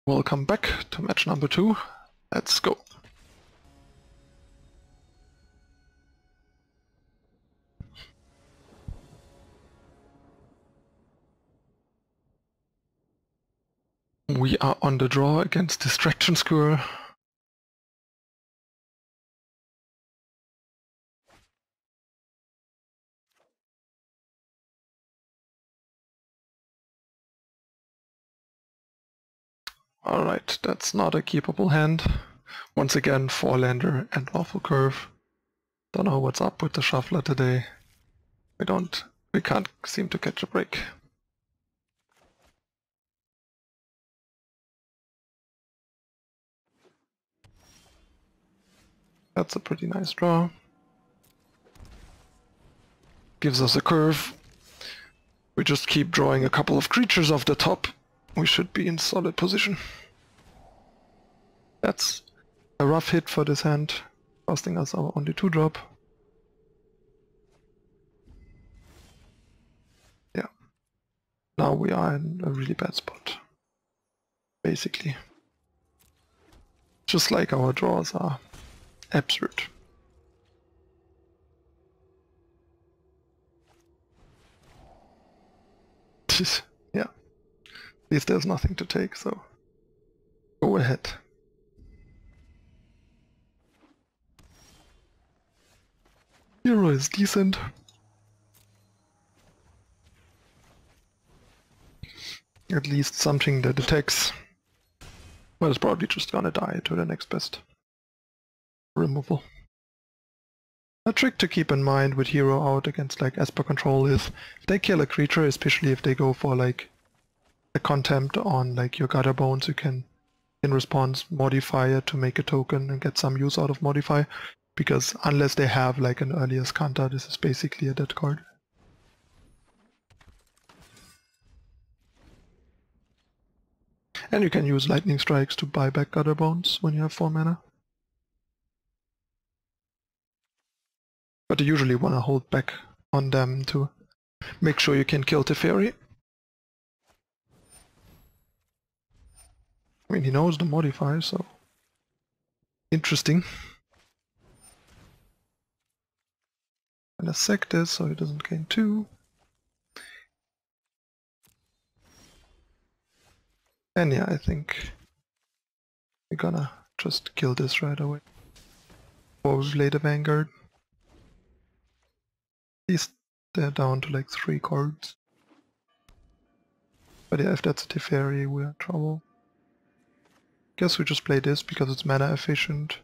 Welcome back to match number 2. Let's go. We are on the draw against Distraction Squirrel. Alright, that's not a keepable hand. Once again, 4-lander and Awful Curve. Don't know what's up with the shuffler today. We can't seem to catch a break. That's a pretty nice draw. Gives us a curve. We just keep drawing a couple of creatures off the top. We should be in solid position. That's a rough hit for this hand, costing us our only 2-drop. Yeah. Now we are in a really bad spot, basically. Just like our draws are absurd. Yeah. At least there's nothing to take, so go ahead. Hero is decent. At least something that attacks. Well, it's probably just gonna die to the next best removal. A trick to keep in mind with Hero out against like Esper control is if they kill a creature, especially if they go for like a contempt on like your Gutterbones, you can in response modify it to make a token and get some use out of modify, because unless they have like an earlier Skanta, this is basically a dead card. And you can use lightning strikes to buy back Gutterbones when you have 4 mana. But you usually want to hold back on them to make sure you can kill Teferi. I mean, he knows the modify, so interesting. And I sack this so he doesn't gain 2. And yeah, I think we're gonna just kill this right away. Or we play the Vanguard. At least they're down to like 3 cards. But yeah, if that's a Teferi, we're in trouble. Guess we just play this because it's mana efficient.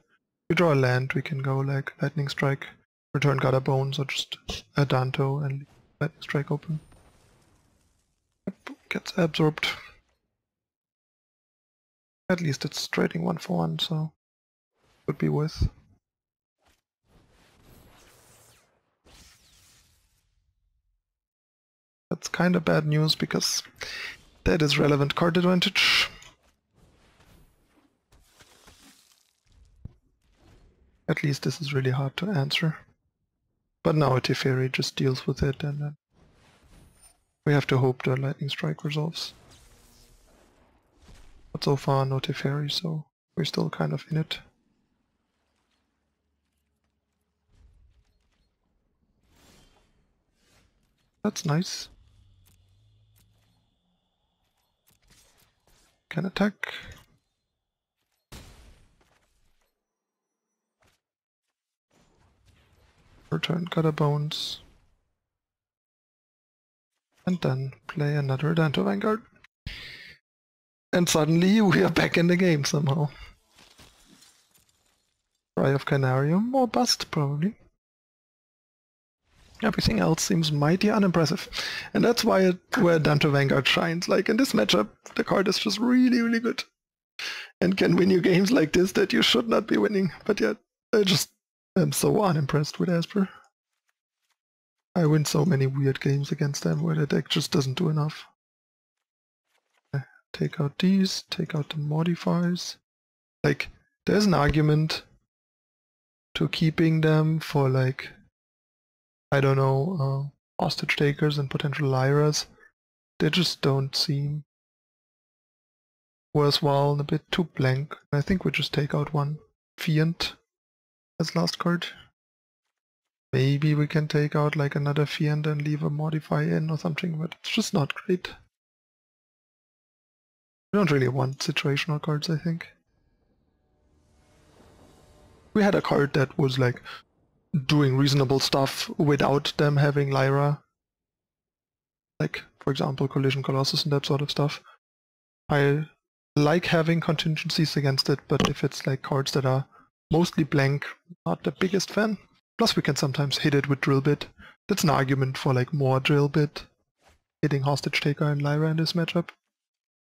We draw a land, we can go like Lightning Strike, return Gutterbones, or just Adanto and leave Lightning Strike open. Yep, gets absorbed. At least it's trading 1 for 1, so could be worth. That's kind of bad news because that is relevant card advantage. At least this is really hard to answer. But now a Teferi just deals with it, and then we have to hope the Lightning Strike resolves. But so far no Teferi, so we're still kind of in it. That's nice. Can attack. Return Gutterbones. And then play another Adanto Vanguard. And suddenly we are back in the game somehow. Cry of Canarium or bust, probably. Everything else seems mighty unimpressive. And that's where Adanto Vanguard shines. Like in this matchup, the card is just really, really good. And can win you games like this that you should not be winning. But yet, I just am so unimpressed with Esper. I win so many weird games against them where the deck just doesn't do enough. Take out these, take out the modifiers. Like, there's an argument to keeping them for like, I don't know, hostage takers and potential liars. They just don't seem worthwhile and a bit too blank. I think we just take out one Fiend as last card. Maybe we can take out like another Fiend and leave a Mortify in or something, but it's just not great. We don't really want situational cards, I think. We had a card that was like doing reasonable stuff without them having Lyra. Like, for example, Collision Colossus and that sort of stuff. I like having contingencies against it, but if it's like cards that are mostly blank, not the biggest fan. Plus we can sometimes hit it with Drill Bit. That's an argument for like more Drill Bit, hitting Hostage Taker and Lyra in this matchup.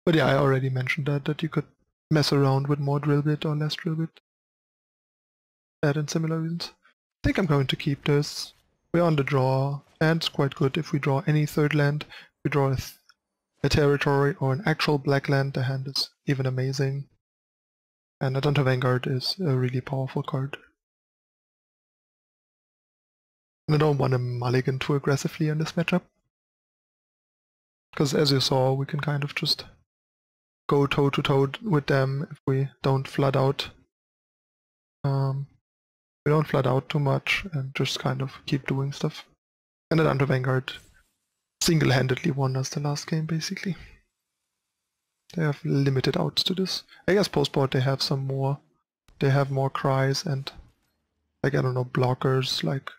But yeah, I already mentioned that you could mess around with more Drill Bit or less Drill Bit. That and similar reasons. I think I'm going to keep this. We're on the draw, and it's quite good if we draw any third land. If we draw a territory or an actual black land, the hand is even amazing. And Adanto Vanguard is a really powerful card. And I don't want to mulligan too aggressively in this matchup. Because as you saw, we can kind of just go toe-to-toe with them if we don't flood out. We don't flood out too much and just kind of keep doing stuff. And Adanto Vanguard single-handedly won us the last game, basically. They have limited outs to this. I guess post-board they have some more. They have more cries and, like, I don't know, blockers like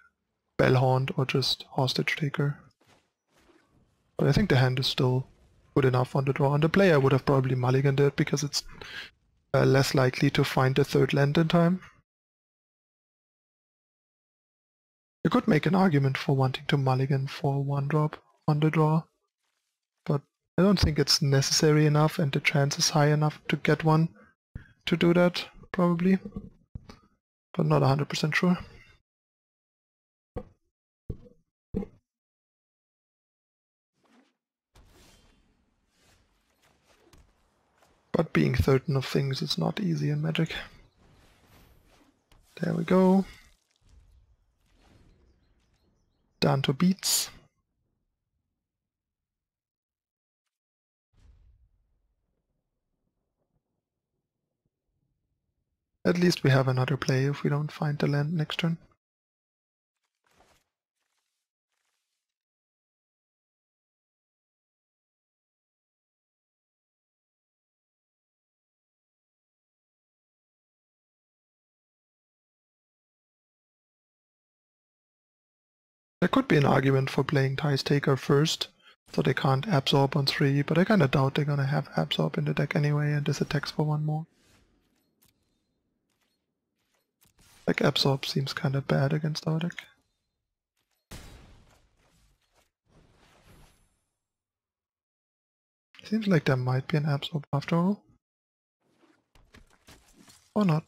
Bellhaunt or just Hostage Taker. But I think the hand is still good enough on the draw. On the play I would have probably mulliganed it because it's less likely to find the third land in time. You could make an argument for wanting to mulligan for one drop on the draw, but I don't think it's necessary enough and the chance is high enough to get one to do that, probably. But not 100% sure. But being certain of things is not easy in Magic. There we go. Down to beats. At least we have another play if we don't find the land next turn. There could be an argument for playing Tithe Taker first, so they can't absorb on 3, but I kinda doubt they're gonna have absorb in the deck anyway, and this attacks for 1 more. Like, absorb seems kinda bad against our deck. Seems like there might be an absorb after all. Or not.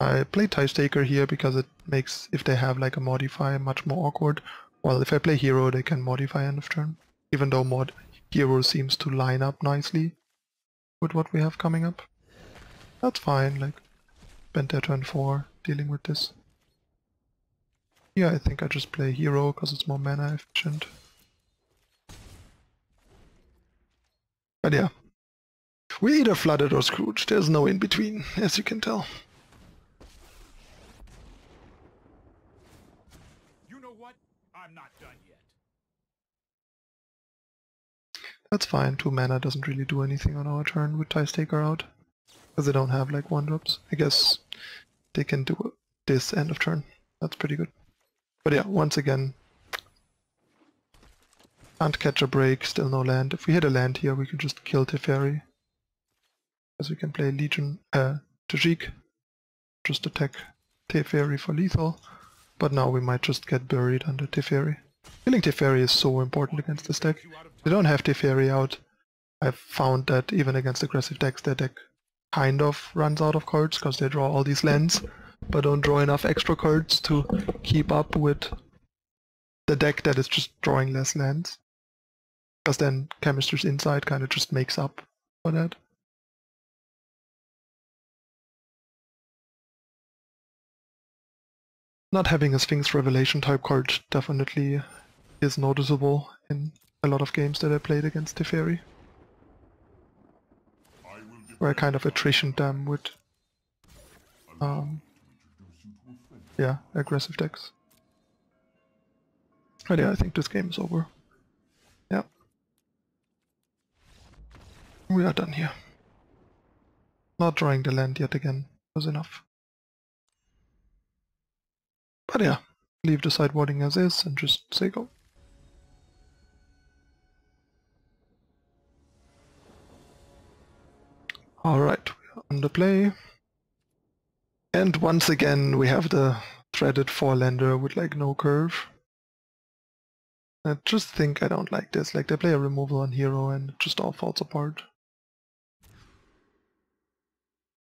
I play Tithe Taker here because it makes, if they have like a Mortify, much more awkward. While if I play Hero, they can Mortify end of turn. Even though Hero seems to line up nicely with what we have coming up. That's fine, like, spend their turn 4 dealing with this. Yeah, I think I just play Hero because it's more mana efficient. But yeah. We either flooded or Scourge, there's no in between, as you can tell. I'm not done yet. That's fine, 2 mana doesn't really do anything on our turn with Tithe Taker out. Because they don't have like 1-drops. I guess they can do this end of turn. That's pretty good. But yeah, once again, can't catch a break, still no land. If we hit a land here, we can just kill Teferi. Because we can play Tajic, just attack Teferi for lethal. But now we might just get buried under Teferi. Killing Teferi is so important against this deck. They don't have Teferi out. I've found that even against aggressive decks, their deck kind of runs out of cards because they draw all these lands, but don't draw enough extra cards to keep up with the deck that is just drawing less lands. Because then Chemistry's Insight kind of just makes up for that. Not having a Sphinx Revelation type card definitely is noticeable in a lot of games that I played against Teferi. Or a kind of attrition dam with yeah, aggressive decks. But yeah, I think this game is over. Yeah. We are done here. Not drawing the land yet again was enough. But yeah, leave the sideboarding as is and just say go. Alright, we are on the play. And once again we have the threaded 4-lander with like no curve. I just think I don't like this. Like they play a removal on hero and it just all falls apart.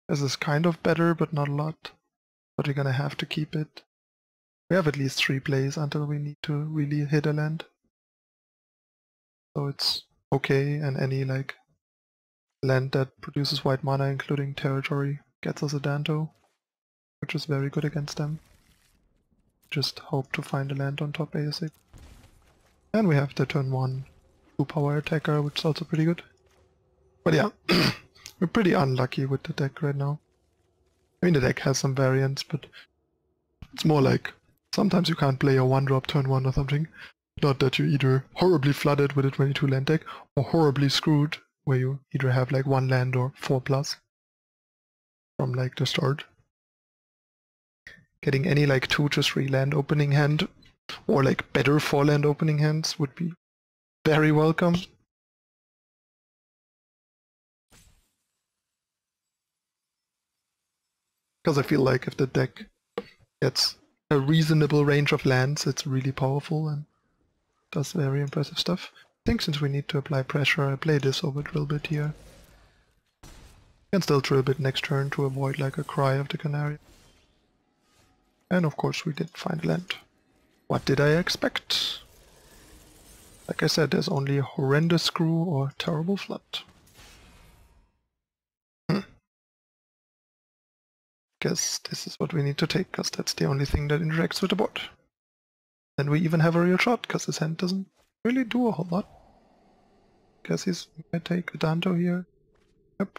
This is kind of better, but not a lot. But we're gonna have to keep it. We have at least 3 plays until we need to really hit a land. So it's okay, and any like land that produces white mana, including territory, gets us Adanto, which is very good against them. Just hope to find a land on top ASAP. And we have the turn 1 2-power attacker, which is also pretty good. But yeah, we're pretty unlucky with the deck right now. I mean, the deck has some variants, but it's more like sometimes you can't play a 1-drop turn 1 or something. Not that you're either horribly flooded with a 22 land deck, or horribly screwed, where you either have like 1 land or 4+ from like the start. Getting any like 2 to 3 land opening hand, or like better 4 land opening hands would be very welcome. Because I feel like if the deck gets a reasonable range of lands, it's really powerful and does very impressive stuff. I think since we need to apply pressure, I play this over Drillbit here. Can still Drillbit next turn to avoid like a cry of the canary. And of course we did find land. What did I expect? Like I said, there's only horrendous screw or terrible flood. Guess this is what we need to take, because that's the only thing that interacts with the board. Then we even have a real shot, because his hand doesn't really do a whole lot. Guess he's gonna take Adanto here. Yep.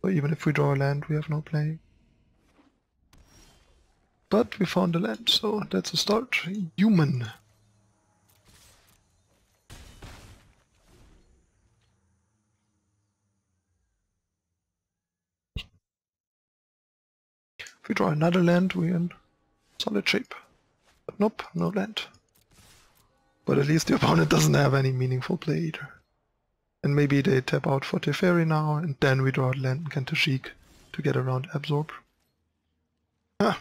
So even if we draw a land, we have no play. But we found a land, so that's a start. Human. If we draw another land, we're in solid shape. But nope, no land. But at least the opponent doesn't have any meaningful play either. And maybe they tap out for Teferi now, and then we draw a land and can Tajic to get around Absorb. Ah.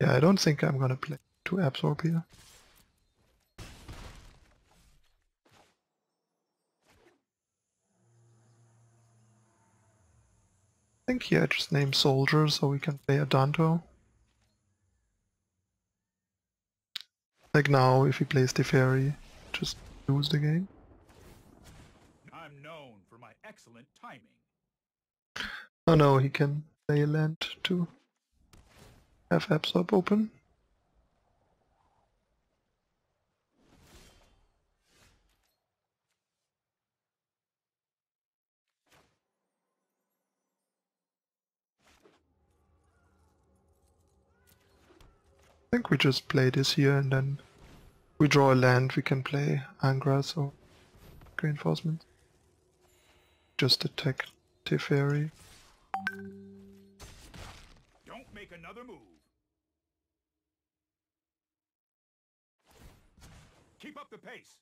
Yeah, I don't think I'm gonna play to Absorb here. I think here I just name Soldier so we can play Adanto. Like now, if he plays Teferi, just lose the game. I'm known for my excellent timing. Oh no, he can play a land to have Absorb open. I think we just play this here and then we draw a land, we can play Angrath or Reinforcement. Just attack Teferi. Don't make another move. Keep up the pace.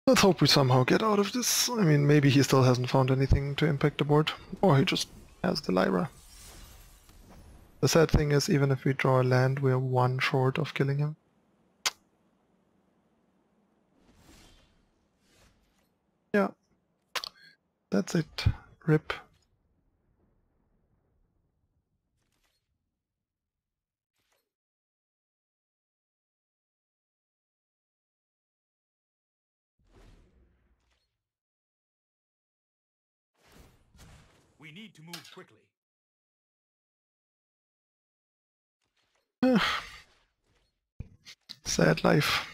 Let's hope we somehow get out of this. I mean, maybe he still hasn't found anything to impact the board. Or he just has the Lyra. The sad thing is, even if we draw a land, we're 1 short of killing him. Yeah. That's it. RIP. We need to move quickly. Sad life.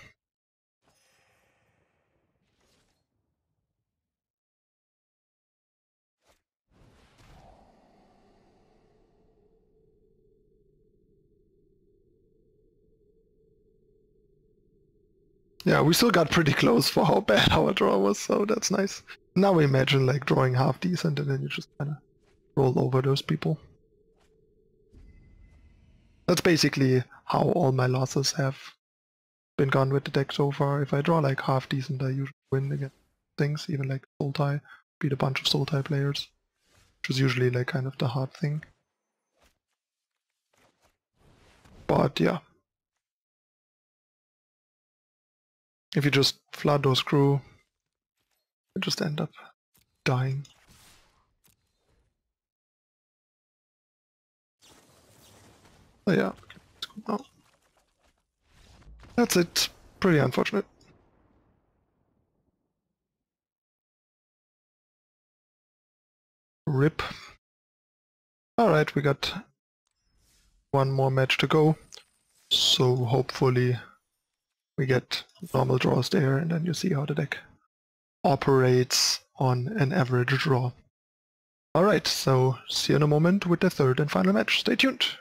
Yeah, we still got pretty close for how bad our draw was, so that's nice. Now we imagine like drawing half decent and then you just kind of roll over those people. That's basically how all my losses have been gone with the deck so far. If I draw like half decent, I usually win against things, even like Sultai, beat a bunch of Sultai players, which is usually like kind of the hard thing. But yeah. If you just flood those crew, you just end up dying. So yeah, let's go now. That's it. Pretty unfortunate. RIP. Alright, we got one more match to go. So hopefully we get normal draws there and then you see how the deck operates on an average draw. Alright, so see you in a moment with the third and final match. Stay tuned!